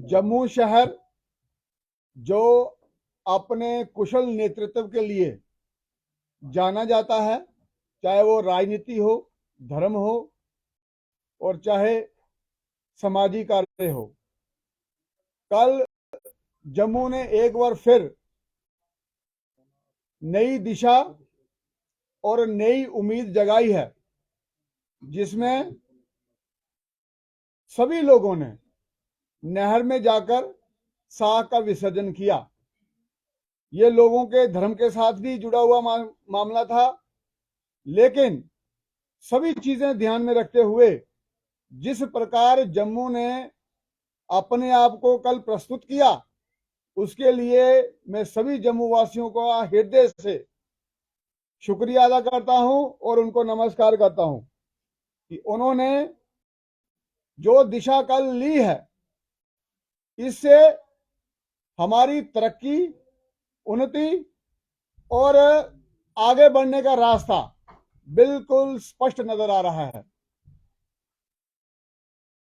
जम्मू शहर जो अपने कुशल नेतृत्व के लिए जाना जाता है, चाहे वो राजनीति हो, धर्म हो और चाहे सामाजिक कार्य हो। कल जम्मू ने एक बार फिर नई दिशा और नई उम्मीद जगाई है, जिसमें सभी लोगों ने नहर में जाकर शाह का विसर्जन किया। ये लोगों के धर्म के साथ भी जुड़ा हुआ मामला था, लेकिन सभी चीजें ध्यान में रखते हुए जिस प्रकार जम्मू ने अपने आप को कल प्रस्तुत किया, उसके लिए मैं सभी जम्मू वासियों को हृदय से शुक्रिया अदा करता हूं और उनको नमस्कार करता हूं कि उन्होंने जो दिशा कल ली है, इससे हमारी तरक्की, उन्नति और आगे बढ़ने का रास्ता बिल्कुल स्पष्ट नजर आ रहा है।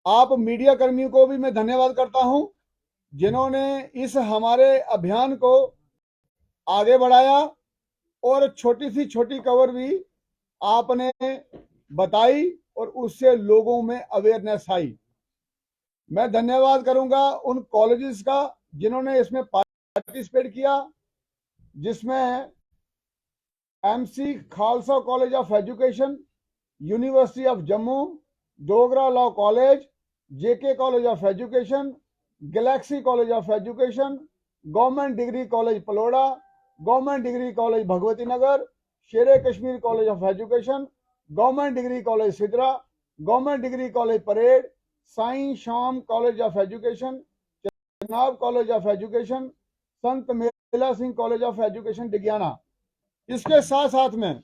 आप मीडिया कर्मियों को भी मैं धन्यवाद करता हूं, जिन्होंने इस हमारे अभियान को आगे बढ़ाया और छोटी सी छोटी खबर भी आपने बताई और उससे लोगों में अवेयरनेस आई। मैं धन्यवाद करूंगा उन कॉलेजेस का जिन्होंने इसमें पार्टिसिपेट किया, जिसमें MC Khalsa college of education, university of Jammu, Dogra law college, JK college of education, Galaxy college of education, government degree college Paloura, government degree college Bhagwati Nagar, Shere Kashmir college of education, government degree college Sidhra, government degree college parade, Sai Sham college of education, Chenab college of education, Sant Mela Singh college of education Digiana. इसके साथ साथ में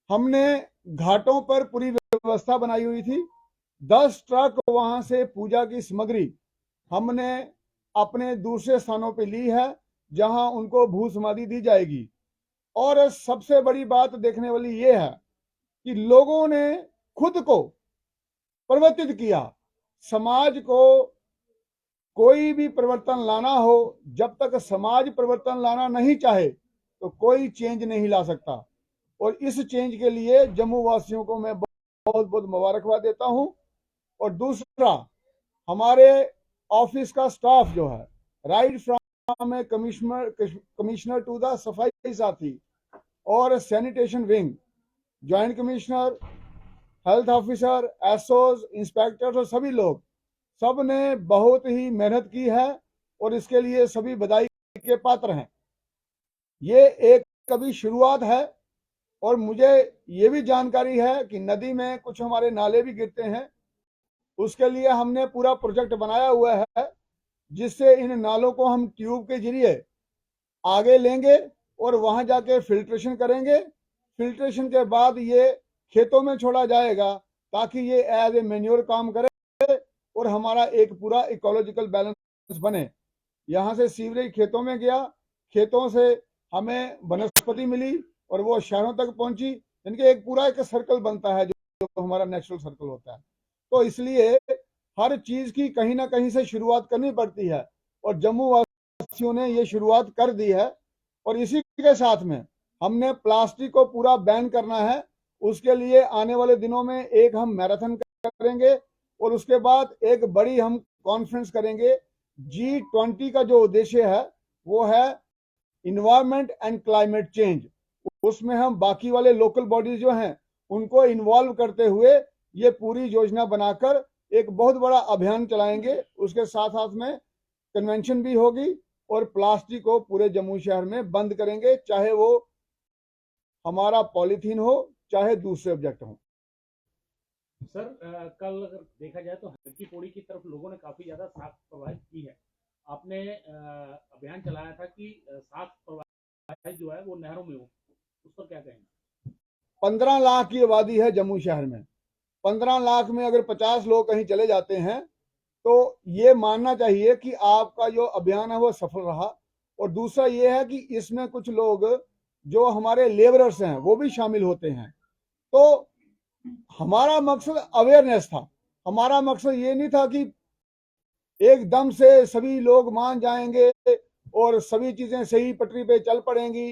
हमने घाटों पर पूरी व्यवस्था बनाई हुई थी। 10 ट्रक वहां से पूजा की सामग्री हमने अपने दूसरे स्थानों पे ली है, जहां उनको भू समाधि दी जाएगी। और सबसे बड़ी बात देखने वाली ये है कि लोगों ने खुद को परिवर्तित किया। समाज को कोई भी परिवर्तन लाना हो, जब तक समाज परिवर्तन लाना नहीं चाहे तो कोई चेंज नहीं ला सकता। और इस चेंज के लिए जम्मू वासियों को मैं बहुत बहुत मुबारकबाद देता हूं। और दूसरा, हमारे ऑफिस का स्टाफ जो है, right from commissioner to the safai sathi और sanitation wing, joint commissioner, health officer, SOs, inspector और सभी लोग, सब ने बहुत ही मेहनत की है और इसके लिए सभी बधाई के पात्र हैं। ये एक कभी शुरुआत है और मुझे ये भी जानकारी है कि नदी में कुछ हमारे नाले भी गिरते हैं। उसके लिए हमने पूरा प्रोजेक्ट बनाया हुआ है, जिससे इन नालों को हम ट्यूब के जरिए आगे लेंगे और वहां जाके फिल्ट्रेशन करेंगे। फिल्ट्रेशन के बाद ये खेतों में छोड़ा जाएगा, ताकि ये एज ए मैन्योर काम करे और हमारा एक पूरा इकोलॉजिकल बैलेंस बने। यहाँ से सीवरेज खेतों में गया, खेतों से हमें वनस्पति मिली और वो शहरों तक पहुंची, इनके एक पूरा एक सर्कल बनता है जो हमारा नेचुरल सर्कल होता है। तो इसलिए हर चीज की कहीं ना कहीं से शुरुआत करनी पड़ती है और जम्मू वासियों ने ये शुरुआत कर दी है। और इसी के साथ में हमने प्लास्टिक को पूरा बैन करना है। उसके लिए आने वाले दिनों में एक हम मैराथन करेंगे और उसके बाद एक बड़ी हम कॉन्फ्रेंस करेंगे। G20 का जो उद्देश्य है वो है इन्वायरमेंट एंड क्लाइमेट चेंज। उसमें हम बाकी वाले लोकल बॉडीज जो हैं उनको इन्वॉल्व करते हुए ये पूरी योजना बनाकर एक बहुत बड़ा अभियान चलाएंगे। उसके साथ साथ में कन्वेंशन भी होगी और प्लास्टिक को पूरे जम्मू शहर में बंद करेंगे, चाहे वो हमारा पॉलीथीन हो चाहे दूसरे ऑब्जेक्ट हो। सर, कल अगर देखा जाए तो हरकी पौड़ी की तरफ लोगों ने काफी ज्यादा साख प्रवाहित की है। आपने अभियान चलाया था कि साख प्रवाहित जो है वो नहरों में हो, उस पर क्या कहेंगे? 15 लाख की आबादी है जम्मू शहर में। 15 लाख में अगर 50 लोग कहीं चले जाते हैं तो ये मानना चाहिए कि आपका जो अभियान है वो सफल रहा। और दूसरा ये है कि इसमें कुछ लोग जो हमारे लेबरर्स हैं वो भी शामिल होते हैं। तो हमारा मकसद अवेयरनेस था। हमारा मकसद ये नहीं था कि एकदम से सभी लोग मान जाएंगे और सभी चीजें सही पटरी पे चल पड़ेंगी।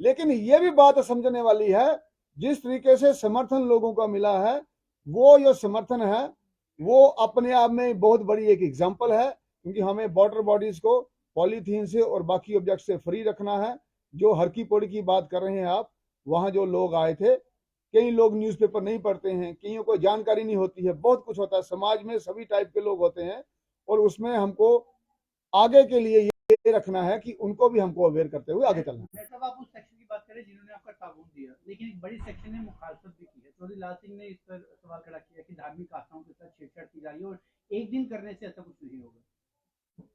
लेकिन ये भी बात समझने वाली है, जिस तरीके से समर्थन लोगों का मिला है, वो जो समर्थन है वो अपने आप में बहुत बड़ी एक एग्जाम्पल है, क्योंकि हमें वाटर बॉडीज को पॉलीथीन से और बाकी ऑब्जेक्ट से फ्री रखना है। जो हर की पौड़ी की बात कर रहे हैं आप, वहां जो लोग आए थे, कई लोग न्यूज़पेपर नहीं पढ़ते हैं, कईयों को जानकारी नहीं होती है, बहुत कुछ होता है समाज में, सभी टाइप के लोग होते हैं, और उसमें हमको आगे के लिए ये रखना है कि उनको भी हमको अवेयर करते हुए आगे चलना है। आप उस सेक्शन की बात करें जिन्होंने आपका ताबून दिया, लेकिन एक बड़ी सेक्शन ने मुखालफत भी की है। चौधरी लाल सिंह ने इस पर सवाल खड़ा किया कि धार्मिक आस्थाओं के साथ छेड़छाड़ की जा रही है और एक दिन करने से ऐसा कुछ नहीं होगा।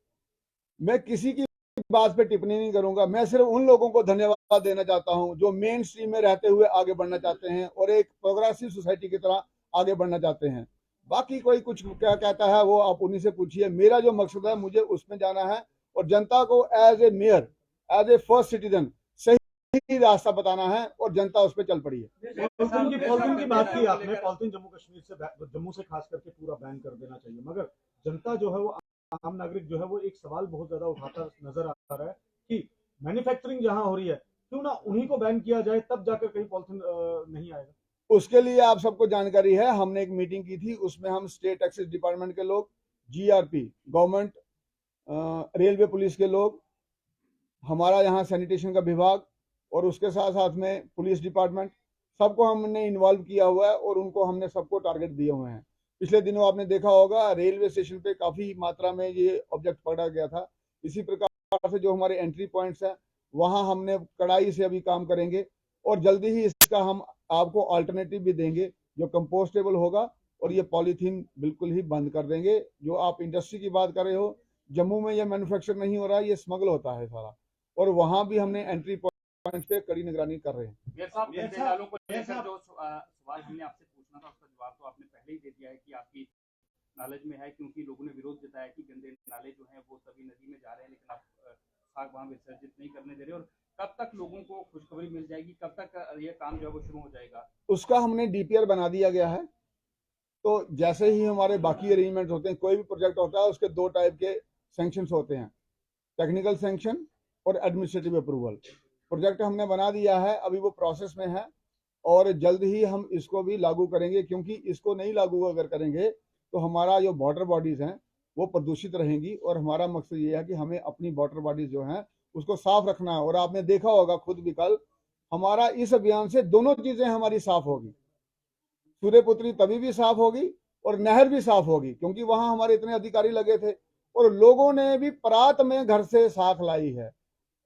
मैं किसी की बात पे टिप्पणी नहीं करूंगा। मैं सिर्फ उन लोगों को धन्यवाद देना चाहता हूं जो मेन स्ट्रीम में रहते हुए आगे बढ़ना चाहते हैं और एक प्रोग्रेसिव सोसाइटी की तरह आगे बढ़ना चाहते हैं। बाकी कोई कुछ क्या कहता है वो आप उन्हीं से पूछिए। मेरा जो मकसद है, मुझे उसमें जाना है और जनता को as a mayor, as a first citizen सही रास्ता बताना है, और जनता उस पर चल पड़ी है। पॉलिथीन की बात की आपने, पॉलिथीन जम्मू कश्मीर से, जम्मू से खास करके पूरा बैन कर देना चाहिए, मगर जनता जो है वो, आम नागरिक जो है वो एक सवाल बहुत ज्यादा उठाता नजर आ रहा है कि मैन्युफैक्चरिंग जहां हो रही है, क्यों ना उन्हीं को बैन किया जाए, तब जाकर कहीं पॉलिथीन नहीं आएगा। उसके लिए आप सबको जानकारी है, हमने एक मीटिंग की थी, उसमें हम स्टेट एक्साइज डिपार्टमेंट के लोग, जीआरपी गवर्नमेंट, रेलवे पुलिस के लोग, हमारा यहाँ सैनिटेशन का विभाग और उसके साथ साथ में पुलिस डिपार्टमेंट, सबको हमने इन्वॉल्व किया हुआ है और उनको हमने सबको टारगेट दिए हुए हैं। पिछले दिनों आपने देखा होगा रेलवे स्टेशन पे काफी मात्रा में ये ऑब्जेक्ट पकड़ा गया था। इसी प्रकार से जो हमारे एंट्री पॉइंट्स हैं वहां हमने कड़ाई से अभी काम करेंगे और जल्दी ही इसका हम आपको अल्टरनेटिव भी देंगे जो कंपोस्टेबल होगा, और ये पॉलीथीन बिल्कुल ही बंद कर देंगे। जो आप इंडस्ट्री की बात कर रहे हो, जम्मू में ये मैन्युफैक्चर नहीं हो रहा है, ये स्मगल होता है सारा, और वहां भी हमने एंट्री पॉइंट पे कड़ी निगरानी कर रहे हैं। मेयर साहब, गंदे नालों को लेकर जो सवाल हमने आपसे पूछना था उसका जवाब तो आपने पहले ही दे दिया है कि आपकी नॉलेज में है, क्योंकि लोगों ने विरोध जताया कि गंदे नाले जो हैं वो सभी नदी में जा रहे हैं, लेकिन आप खाक वहां विसर्जित नहीं करने दे रहे। और कब तक लोगों को खुशखबरी मिल जाएगी, कब तक ये काम जो है वो शुरू हो जाएगा? उसका हमने डीपीआर बना दिया गया है। तो जैसे ही हमारे बाकी अरेंजमेंट होते हैं, कोई भी प्रोजेक्ट होता है उसके दो टाइप के सैंक्शन होते हैं, टेक्निकल सैंक्शन और एडमिनिस्ट्रेटिव अप्रूवल। प्रोजेक्ट हमने बना दिया है, अभी वो प्रोसेस में है और जल्द ही हम इसको भी लागू करेंगे, क्योंकि इसको नहीं लागू अगर करेंगे तो हमारा जो वाटर बॉडीज हैं वो प्रदूषित रहेंगी, और हमारा मकसद ये है कि हमें अपनी वाटर बॉडीज जो हैं उसको साफ रखना है। और आपने देखा होगा खुद भी, कल हमारा इस अभियान से दोनों चीजें हमारी साफ होगी, सूर्यपुत्री तभी भी साफ होगी और नहर भी साफ होगी, क्योंकि वहां हमारे इतने अधिकारी लगे थे और लोगों ने भी परात में घर से साख लाई है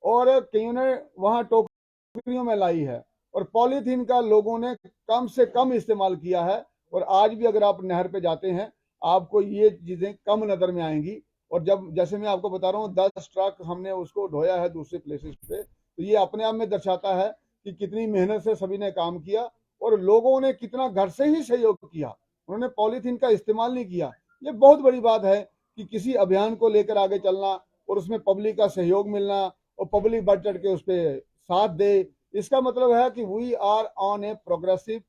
और कईयों ने वहां टोकरियों में लाई है, और पॉलीथीन का लोगों ने कम से कम इस्तेमाल किया है। और आज भी अगर आप नहर पे जाते हैं आपको ये चीजें कम नजर में आएंगी। और जब, जैसे मैं आपको बता रहा हूँ, 10 ट्रक हमने उसको ढोया है दूसरे प्लेसेस पे, तो ये अपने आप में दर्शाता है कि कितनी मेहनत से सभी ने काम किया और लोगों ने कितना घर से ही सहयोग किया, उन्होंने पॉलीथीन का इस्तेमाल नहीं किया। ये बहुत बड़ी बात है कि किसी अभियान को लेकर आगे चलना और उसमें पब्लिक का सहयोग मिलना और पब्लिक बढ़ चढ़ के उस पर साथ दे, इसका मतलब है कि we are on a progressive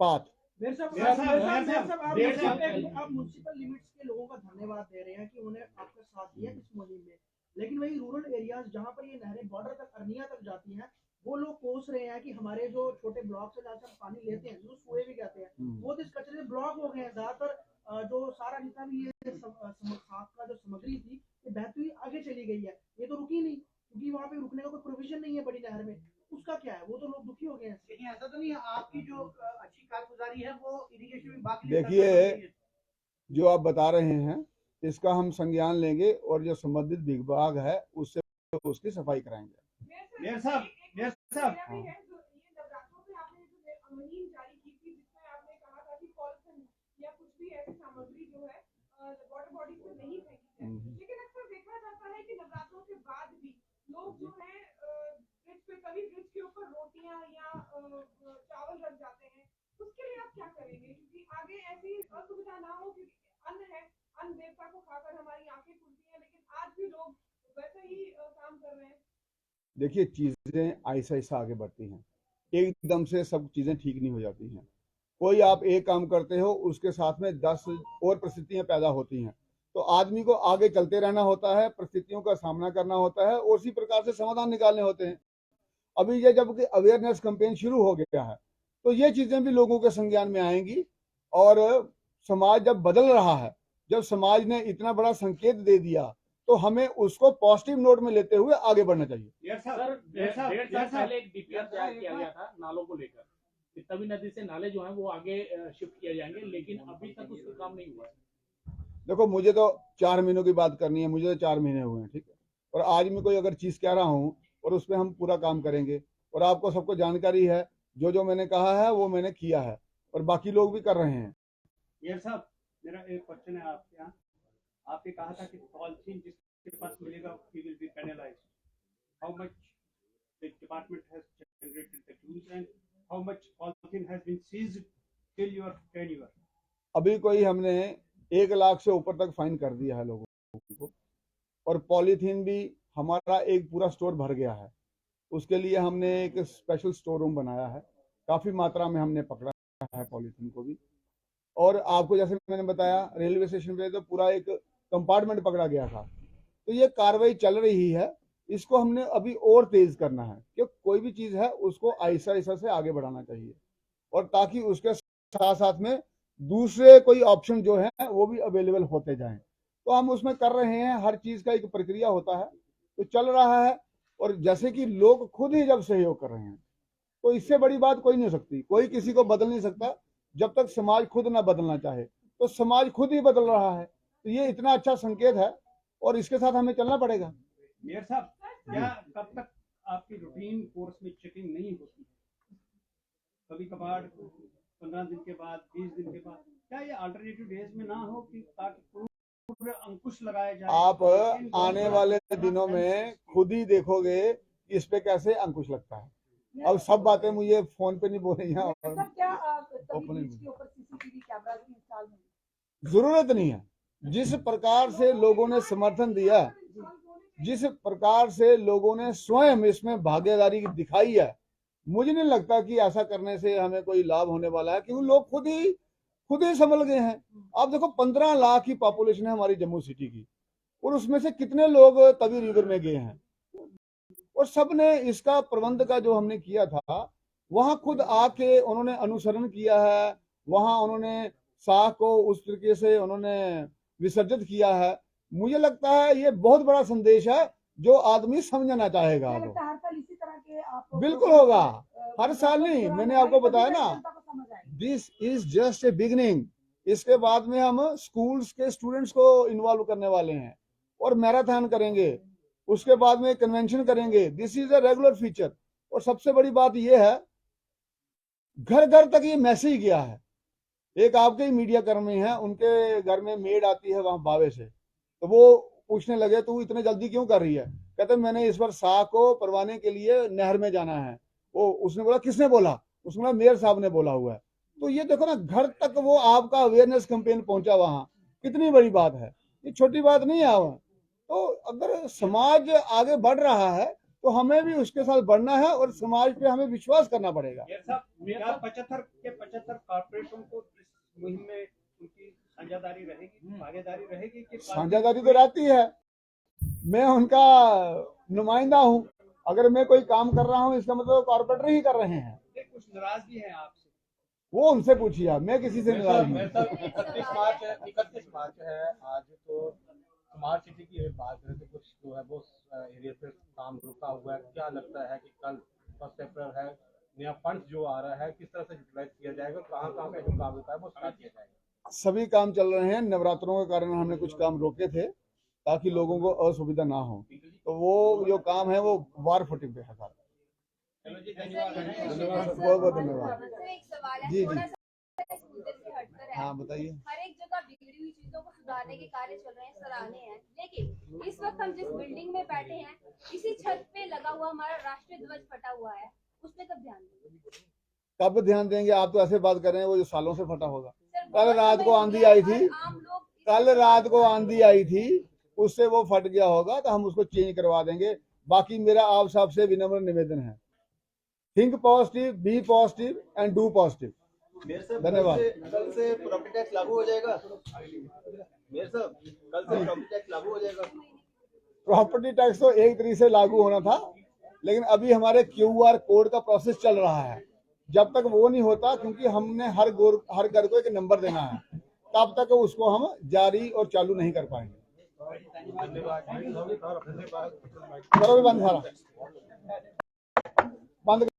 path. आप म्युनिसिपल लिमिट्स के लोगों का धन्यवाद दे रहे हैं कि उन्हें आपका साथ दिया इस मुहिम में, लेकिन वही रूरल एरियाज जहां पर ये नहरें बॉर्डर तक, अरनिया तक जाती हैं, वो लोग कोस रहे हैं कि हमारे जो छोटे ब्लॉक से जहाँ से हम पानी लेते हैं, जो कुएं भी कहते हैं, वो तो इस कचरे से ब्लॉक हो गए हैं। ज्यादातर जो सारा जितना भी ये खाद का जो सामग्री थी ये बहती हुई आगे चली गई है, ये तो रुकी नहीं, क्योंकि वहाँ पे रुकने का कोई प्रोविजन नहीं है बड़ी नहर में। उसका क्या है, वो तो लोग दुखी हो गए हैं। लेकिन ऐसा तो नहीं है, आपकी जो अच्छी कारगुजारी है वो इरिगेशन विभाग के लिए देखिए, जो आप बता रहे हैं इसका हम संज्ञान लेंगे और जो संबंधित विभाग है उससे उसकी सफाई कराएंगे। मेयर साहब, सामग्री जो है वाटर बॉडी में नहीं फेंकी जाए, लेकिन अक्सर देखा जाता है कि नवरात्रों के बाद भी लोग जो है ब्रिज पे, कभी ब्रिज के ऊपर रोटियां या चावल रख जाते हैं। उसके लिए आप क्या करेंगे, क्योंकि आगे ऐसी असुविधा ना हो, क्योंकि अन्न है, अन्न देवता को खाकर हमारी आंखें खुलती हैं, लेकिन आज भी लोग वैसे ही काम कर रहे हैं। देखिए, चीजें ऐसा ऐसा आगे बढ़ती हैं, एकदम से सब चीजें ठीक नहीं हो जाती हैं, कोई आप एक काम करते हो, उसके साथ में 10 और परिस्थितियां पैदा होती हैं। तो आदमी को आगे चलते रहना होता है, परिस्थितियों का सामना करना होता है और उसी प्रकार से समाधान निकालने होते हैं। अभी ये जब अवेयरनेस कैंपेन शुरू हो गया है, तो ये चीजें भी लोगों के संज्ञान में आएंगी। और समाज जब बदल रहा है, जब समाज ने इतना बड़ा संकेत दे दिया, तो हमें उसको पॉजिटिव नोट में लेते हुए आगे बढ़ना चाहिए। सर, डेढ़ साल पहले एक डीपीआर तैयार किया गया था नालों को लेकर कि तवी नदी से नाले जो हैं वो आगे शिफ्ट किए जाएंगे, लेकिन अभी तक उस पर काम नहीं हुआ है। देखो, मुझे तो 4 महीनों की बात करनी है, मुझे तो 4 महीने हुए हैं, ठीक है। और आज मैं कोई अगर चीज कह रहा हूँ और उस पर हम पूरा काम करेंगे, और आपको सबको जानकारी है, जो जो मैंने कहा है वो मैंने किया है और बाकी लोग भी कर रहे हैं। यार साहब, मेरा एक क्वेश्चन है आपके यहाँ। आपने कहा था कि पॉलिथीन जिसके पास मिलेगा he will be penalized. How much the department has generated the dues and how much polythene has been seized till your tenure? अभी कोई हमने 1 लाख से ऊपर तक फाइन कर दिया है लोगों को, और पॉलीथीन भी हमारा एक पूरा स्टोर भर गया है। उसके लिए हमने एक स्पेशल स्टोर रूम बनाया है, काफी मात्रा में हमने पकड़ा है पॉलीथीन को भी। और आपको जैसे मैंने बताया, रेलवे स्टेशन पे तो पूरा एक कंपार्टमेंट पकड़ा गया था। तो ये कार्रवाई चल रही है, इसको हमने अभी और तेज करना है, क्योंकि कोई भी चीज है उसको आहिस्ता आहिस्ता से आगे बढ़ाना चाहिए, और ताकि उसके साथ साथ में दूसरे कोई ऑप्शन जो है वो भी अवेलेबल होते जाएं। तो हम उसमें कर रहे हैं, हर चीज का एक प्रक्रिया होता है, तो चल रहा है। और जैसे कि लोग खुद ही जब सहयोग कर रहे हैं, तो इससे बड़ी बात कोई नहीं हो सकती। कोई किसी को बदल नहीं सकता जब तक समाज खुद ना बदलना चाहे। तो समाज खुद ही बदल रहा है, तो ये इतना अच्छा संकेत है और इसके साथ हमें चलना पड़ेगा। मेयर साहब, क्या कब तक आपकी रूटीन कोर्स में चेकिंग नहीं होती? कभी कभार 15 दिन के बाद, 20 दिन के बाद, क्या ये अल्टरनेटिव डेज में ना हो कि ताकि पूरे अंकुश लगाया जाए? आप आने वाले दिनों में खुद ही देखोगे कि इस पे कैसे अंकुश लगता है। अब सब बातें मुझे फोन पे नहीं बोलनी है, सर, क्या तभी ओपन बीच के ऊपर सीसीटीवी कैमरा भी इंस्टॉल होंगे? जरूरत नहीं है। जिस प्रकार से लोगों ने समर्थन दिया, जिस प्रकार से लोगों ने स्वयं इसमें भागीदारी दिखाई है, मुझे नहीं लगता कि ऐसा करने से हमें कोई लाभ होने वाला है, क्योंकि लोग खुद ही संभल गए हैं। आप देखो, 15 लाख की पॉपुलेशन है हमारी जम्मू सिटी की, और उसमें से कितने लोग तवी रिवर में गए हैं, और सबने इसका प्रबंध का जो हमने किया था, वहां खुद आके उन्होंने अनुसरण किया है, वहां उन्होंने शाह को उस तरीके से उन्होंने विसर्जित किया है। मुझे लगता है ये बहुत बड़ा संदेश है जो आदमी समझना चाहेगा। क्या लगता है हर साल इसी तरह के आप बिल्कुल होगा, हर साल नहीं। मैंने आपको बताया ना, जनता को समझ आएगी। This is just a beginning. इसके बाद में हम स्कूल्स के स्टूडेंट्स को इन्वॉल्व करने वाले हैं और मैराथन करेंगे, उसके बाद में कन्वेंशन करेंगे। This is a regular feature. और सबसे बड़ी बात यह है, घर घर तक ये मैसेज गया है। एक आपके ही मीडिया कर्मी है, उनके घर में मेड आती है वहां बावे से, तो वो पूछने लगे तू इतने जल्दी क्यों कर रही है? कहते मैंने इस बार शाह को परवाने के लिए नहर में जाना है। वो उसने बोला किसने बोला? उसने बोला मेयर साहब ने बोला हुआ है। तो ये देखो ना, घर तक वो आपका अवेयरनेस कैंपेन पहुंचा, वहां कितनी बड़ी बात है, ये छोटी बात नहीं है। तो अगर समाज आगे बढ़ रहा है तो हमें भी उसके साथ बढ़ना है और समाज पे हमें विश्वास करना पड़ेगा। मेयर साहब, क्या 75 कॉर्पोरेटों को इस मुहिम में उनकी साझेदारी रहेगी, भागीदारी रहेगी कि साझेदारी तो रहती है, मैं उनका नुमाइंदा हूं। अगर मैं कोई काम कर रहा हूं इसका मतलब कॉर्पोरेटर ही कर रहे हैं। कुछ नाराजगी है आपसे? वो उनसे पूछिए आप, मैं किसी से नाराज नहीं। 31 मार्च है आज, तो स्मार्ट सिटी की बात करें तो कुछ जो है वो एरिया पे काम रुका हुआ है। क्या लगता है कि कल 1 अप्रैल है, नया फंड जो आ रहा है किस तरह से यूटिलाइज किया जाएगा, कहाँ कहाँ पे जो काम रुका है वो स्टार्ट किया जाएगा? सभी काम चल रहे हैं। नवरात्रों के कारण हमने कुछ काम रोके थे ताकि लोगों को असुविधा ना हो, तो वो जो काम है वो वार फुटिंग पे है सारा। बहुत बहुत धन्यवाद। सर, एक सवाल है, जी, थोड़ा जी। सा इस मुद्दे से हटकर है। हाँ, बताइए। हर एक जगह बिगड़ी हुई चीजों को सुधारने के कार्य चल रहे हैं, सराहनीय है। लेकिन इस वक्त हम जिस बिल्डिंग में बैठे हैं, इसी छत पे लगा हुआ हमारा राष्ट्रीय ध्वज फटा हुआ है, उस पे कब ध्यान देंगे? कब ध्यान देंगे? आप तो ऐसे बात कर रहे हैं वो जो सालों से फटा होगा। सर, कल बहुत रात समय को हो आंधी गया आई और थी, आम लोग इस कल रात को आंधी आई थी, उससे वो फट गया होगा, तो हम उसको चेंज करवा देंगे। बाकी मेरा आप सबसे विनम्र निवेदन है, think positive, be positive and do positive. धन्यवाद। कल से प्रॉपर्टी टैक्स लागू हो जाएगा मेयर साहब, कल से प्रॉपर्टी टैक्स लागू हो जाएगा। प्रॉपर्टी टैक्स तो 1 तारीख से लागू होना था, लेकिन अभी हमारे QR कोड का प्रोसेस चल रहा है। जब तक वो नहीं होता, क्योंकि हमने हर घर को एक नंबर देना है, तब तक उसको हम जारी और चालू नहीं कर पाएंगे। करो भी बंद सारा बंद।